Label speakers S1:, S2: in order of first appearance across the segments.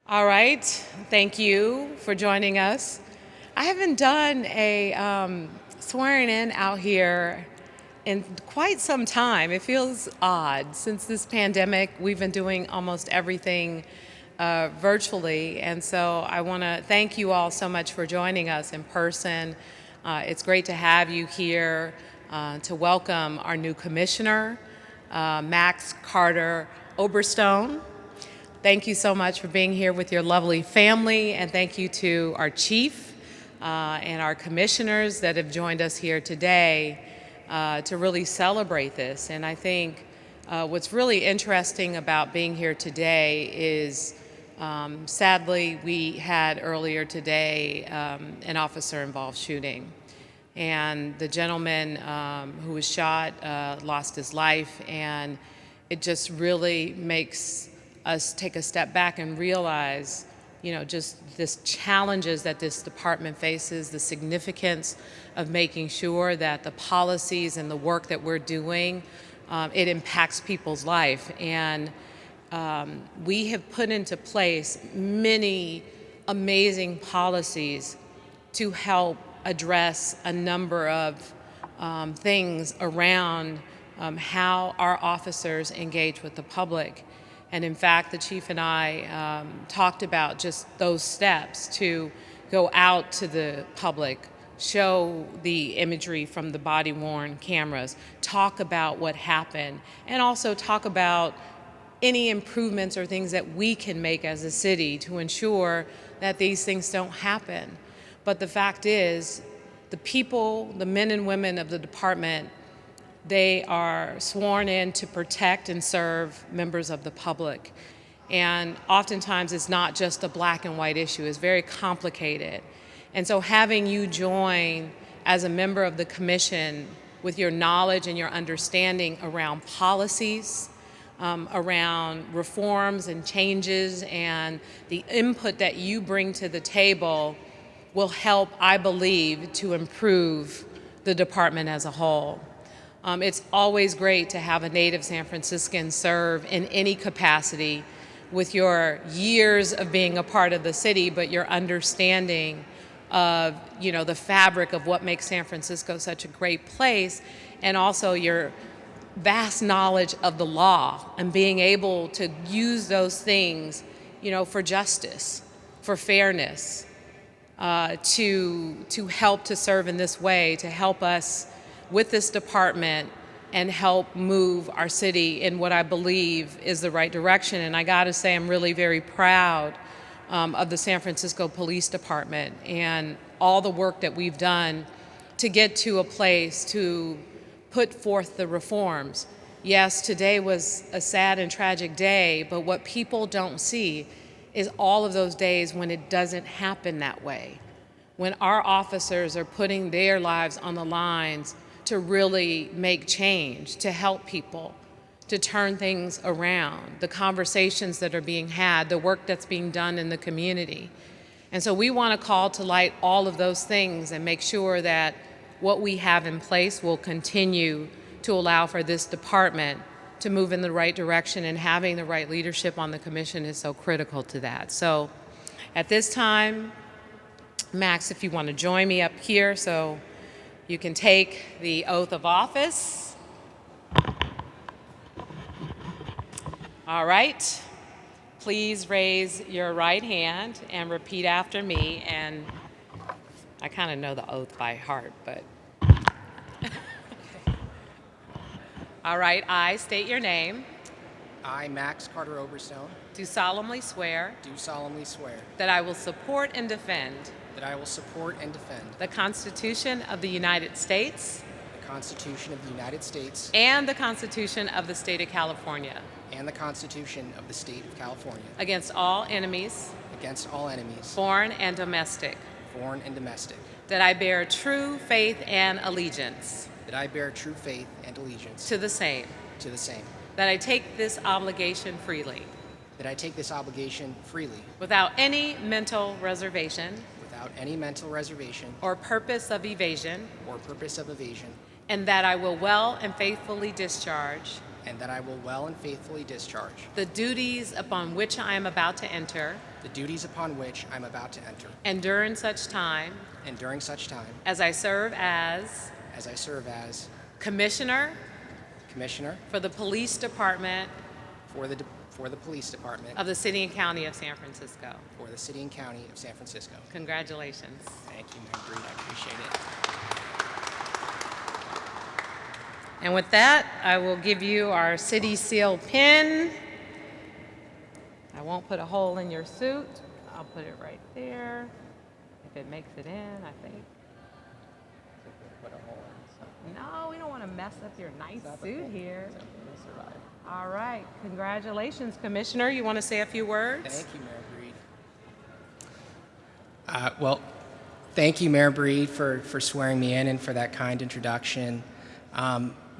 S1: All right, thank you for joining us. I haven't done a swearing in out here in quite some time. It feels odd. Since this pandemic, we've been doing almost everything virtually, and so I want to thank you all so much for joining us in person. It's great to have you here to welcome our new commissioner, Max Carter-Oberstone. Thank you so much for being here with your lovely family, and thank you to our chief and our commissioners that have joined us here today to really celebrate this. And I think what's really interesting about being here today is, sadly, we had earlier today an officer-involved shooting. And the gentleman who was shot lost his life, and it just really makes us take a step back and realize, just this challenges that this department faces, the significance of making sure that the policies and the work that we're doing, it impacts people's life. And we have put into place many amazing policies to help address a number of things around how our officers engage with the public. And in fact, the chief and I talked about just those steps to go out to the public, show the imagery from the body-worn cameras, talk about what happened, and also talk about any improvements or things that we can make as a city to ensure that these things don't happen. But the fact is, the people, the men and women of the department, they are sworn in to protect and serve members of the public. And oftentimes it's not just a black and white issue, it's very complicated. And so having you join as a member of the commission with your knowledge and your understanding around policies, around reforms and changes, and the input that you bring to the table will help, I believe, to improve the department as a whole. It's always great to have a native San Franciscan serve in any capacity with your years of being a part of the city, but your understanding of, the fabric of what makes San Francisco such a great place, and also your vast knowledge of the law and being able to use those things, for justice, for fairness, to help to serve in this way, to help us with this department and help move our city in what I believe is the right direction. And I gotta say, I'm really very proud of the San Francisco Police Department and all the work that we've done to get to a place to put forth the reforms. Yes, today was a sad and tragic day, but what people don't see is all of those days when it doesn't happen that way, when our officers are putting their lives on the lines to really make change, to help people, to turn things around, the conversations that are being had, the work that's being done in the community. And so we want to call to light all of those things and make sure that what we have in place will continue to allow for this department to move in the right direction, and having the right leadership on the commission is so critical to that. So at this time, Max, if you want to join me up here so you can take the oath of office. All right. Please raise your right hand and repeat after me. And I kind of know the oath by heart, but. All right. I state your name.
S2: I, Max Carter-Oberstone,
S1: Do solemnly swear
S2: do solemnly swear
S1: that I will support and defend
S2: that I will support and defend
S1: the Constitution of the United States
S2: the Constitution of the United States
S1: and the Constitution of the State of California
S2: and the Constitution of the State of California
S1: against all enemies,
S2: against all enemies,
S1: foreign and domestic,
S2: foreign and domestic,
S1: that I bear true faith and allegiance
S2: that I bear true faith and allegiance
S1: to the same,
S2: to the same,
S1: that I take this obligation freely,
S2: that I take this obligation freely
S1: without any mental reservation
S2: without any mental reservation
S1: or purpose of evasion,
S2: or purpose of evasion,
S1: and that I will well and faithfully discharge
S2: and that I will well and faithfully discharge
S1: the duties upon which I am about to enter,
S2: the duties upon which I'm about to enter,
S1: and during such time
S2: and during such time
S1: as I serve as
S2: as I serve as
S1: Commissioner
S2: Commissioner
S1: for the Police Department
S2: for the Police Department
S1: of the City and County of San Francisco.
S2: for the City and County of San Francisco.
S1: Congratulations.
S2: Thank you, Mayor Breed. I appreciate it.
S1: And with that, I will give you our city seal pin. I won't put a hole in your suit. I'll put it right there. If it makes it in, I think. No, we don't want to mess up your nice suit here. All right. Congratulations, Commissioner. You want to say a few words?
S2: Thank you, Mayor Breed. Well, thank you, Mayor Breed, for swearing me in and for that kind introduction.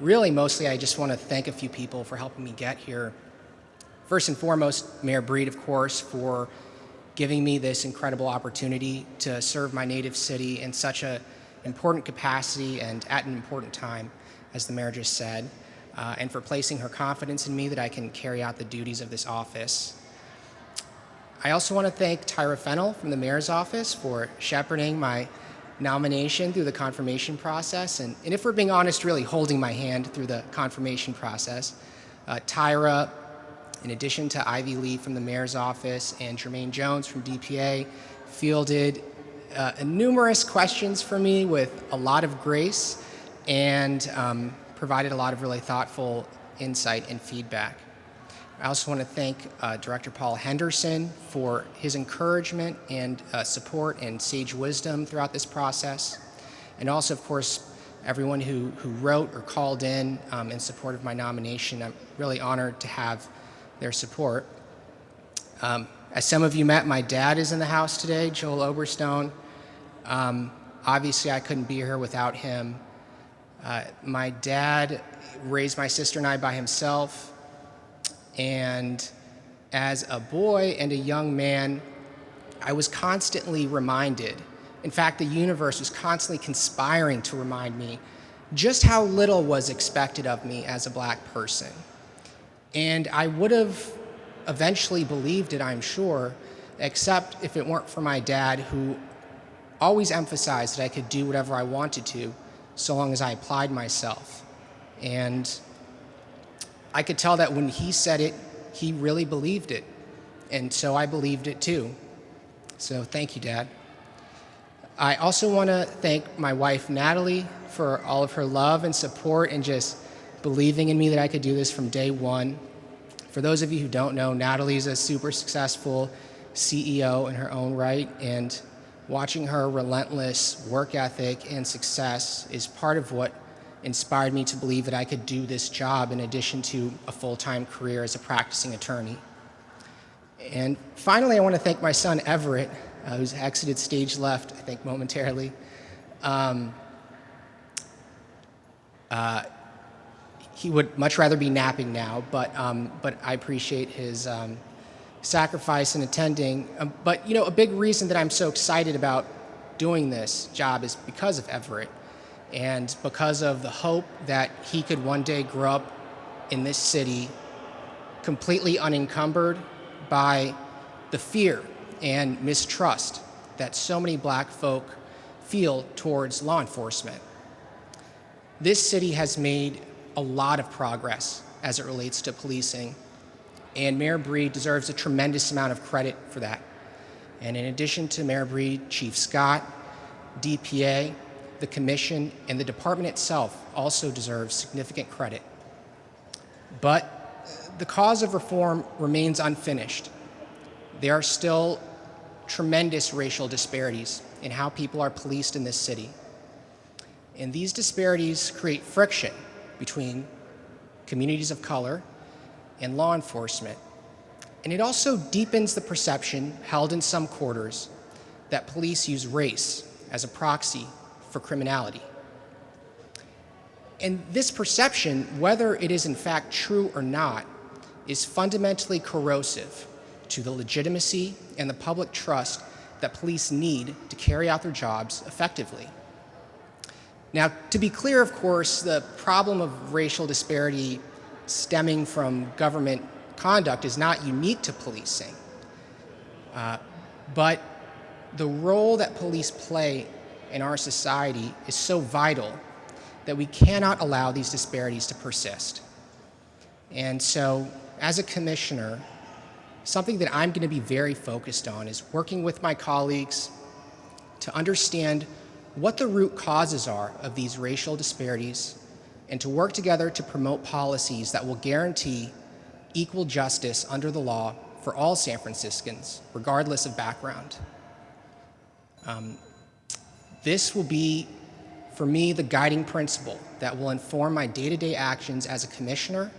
S2: Really, mostly, I just want to thank a few people for helping me get here. First and foremost, Mayor Breed, of course, for giving me this incredible opportunity to serve my native city in such an important capacity and at an important time, as the mayor just said, and for placing her confidence in me that I can carry out the duties of this office. I also want to thank Tyra Fennell from the mayor's office for shepherding my nomination through the confirmation process, and if we're being honest, really holding my hand through the confirmation process. Tyra, in addition to Ivy Lee from the mayor's office and Jermaine Jones from DPA, fielded numerous questions for me with a lot of grace and provided a lot of really thoughtful insight and feedback. I also want to thank Director Paul Henderson for his encouragement and support and sage wisdom throughout this process. And also, of course, everyone who wrote or called in support of my nomination. I'm really honored to have their support. As some of you met, my dad is in the house today, Joel Oberstone. Obviously, I couldn't be here without him. My dad raised my sister and I by himself. And as a boy and a young man, I was constantly reminded, in fact, the universe was constantly conspiring to remind me just how little was expected of me as a black person. And I would have eventually believed it, I'm sure, except if it weren't for my dad, who always emphasized that I could do whatever I wanted to so long as I applied myself. And I could tell that when he said it, he really believed it. And so I believed it too. So thank you, Dad. I also want to thank my wife, Natalie, for all of her love and support and just believing in me that I could do this from day one. For those of you who don't know, Natalie's a super successful CEO in her own right, and watching her relentless work ethic and success is part of what inspired me to believe that I could do this job in addition to a full-time career as a practicing attorney. And finally, I want to thank my son, Everett, who's exited stage left, I think, momentarily. He would much rather be napping now, but I appreciate his sacrifice in attending. But you know, a big reason that I'm so excited about doing this job is because of Everett, and because of the hope that he could one day grow up in this city completely unencumbered by the fear and mistrust that so many black folk feel towards law enforcement. This city has made a lot of progress as it relates to policing, and Mayor Breed deserves a tremendous amount of credit for that. And in addition to Mayor Breed, Chief Scott, DPA, the Commission, and the department itself also deserves significant credit. But the cause of reform remains unfinished. There are still tremendous racial disparities in how people are policed in this city. And these disparities create friction between communities of color and law enforcement. And it also deepens the perception held in some quarters that police use race as a proxy for criminality. And this perception, whether it is in fact true or not, is fundamentally corrosive to the legitimacy and the public trust that police need to carry out their jobs effectively. Now, to be clear, of course, the problem of racial disparity stemming from government conduct is not unique to policing. But the role that police play in our society is so vital that we cannot allow these disparities to persist. And so, as a commissioner, something that I'm going to be very focused on is working with my colleagues to understand what the root causes are of these racial disparities and to work together to promote policies that will guarantee equal justice under the law for all San Franciscans, regardless of background. This will be, for me, the guiding principle that will inform my day-to-day actions as a commissioner,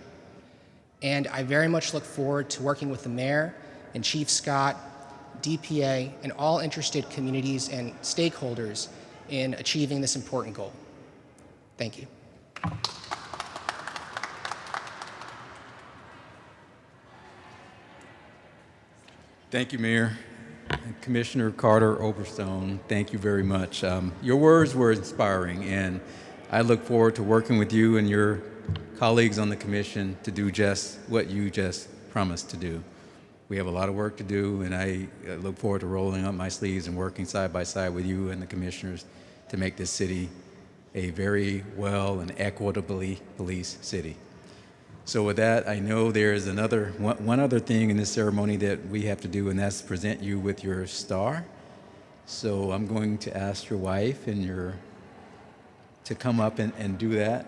S2: and I very much look forward to working with the mayor and Chief Scott, DPA, and all interested communities and stakeholders in achieving this important goal. Thank you.
S3: Thank you, Mayor. Commissioner Carter-Oberstone, thank you very much. Your words were inspiring, and I look forward to working with you and your colleagues on the commission to do just what you just promised to do. We have a lot of work to do, and I look forward to rolling up my sleeves and working side by side with you and the commissioners to make this city a very well and equitably policed city. So with that, I know there's one other thing in this ceremony that we have to do, and that's present you with your star. So I'm going to ask your wife and to come up and do that.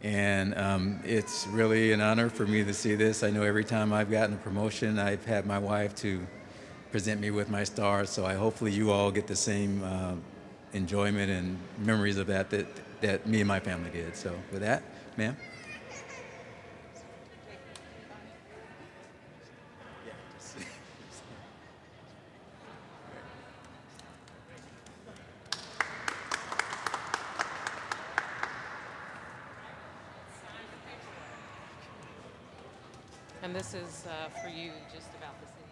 S3: And it's really an honor for me to see this. I know every time I've gotten a promotion, I've had my wife to present me with my star, so hopefully you all get the same enjoyment and memories of that me and my family did. So with that, ma'am.
S1: And this is for you, just about the city.